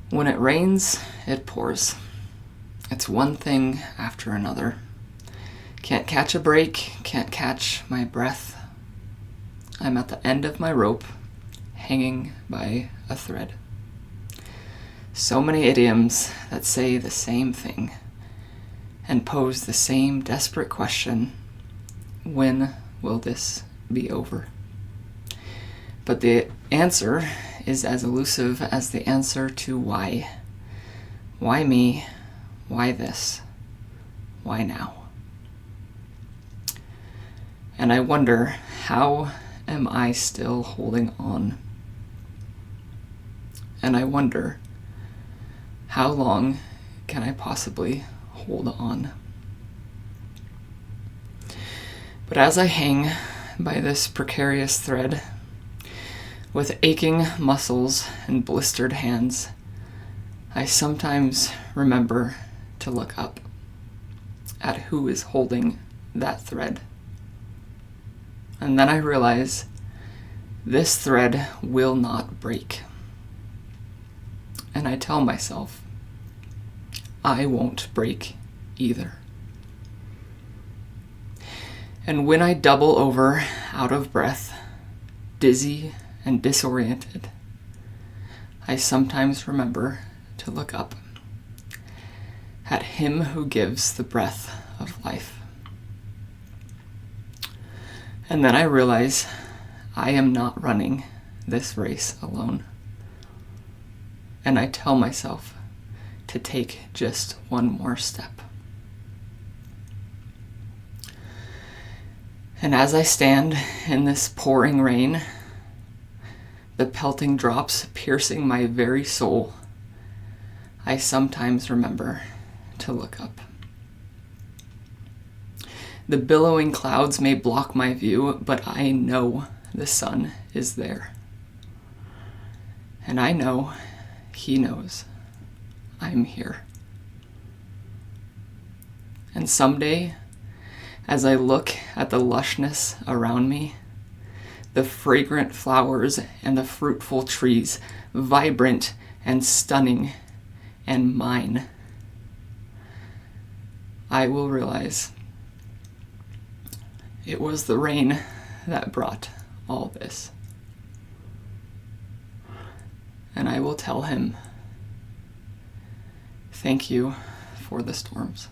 When it rains, it pours. It's one thing after another. Can't catch a break, can't catch my breath. I'm at the end of my rope, hanging by a thread. So many idioms that say the same thing and pose the same desperate question: when will this be over? But the answer is as elusive as the answer to why. Why me? Why this? Why now? And I wonder, how am I still holding on? And I wonder, how long can I possibly hold on? But as I hang by this precarious thread, with aching muscles and blistered hands, I sometimes remember to look up at who is holding that thread. And then I realize this thread will not break. And I tell myself, I won't break either. And when I double over out of breath, dizzy and disoriented, I sometimes remember to look up at Him who gives the breath of life. And then I realize I am not running this race alone. And I tell myself to take just one more step. And as I stand in this pouring rain, the pelting drops piercing my very soul, I sometimes remember to look up. The billowing clouds may block my view, but I know the sun is there. And I know He knows I'm here. And someday, as I look at the lushness around me, the fragrant flowers and the fruitful trees, vibrant and stunning and mine, I will realize it was the rain that brought all this. And I will tell Him, thank you for the storms.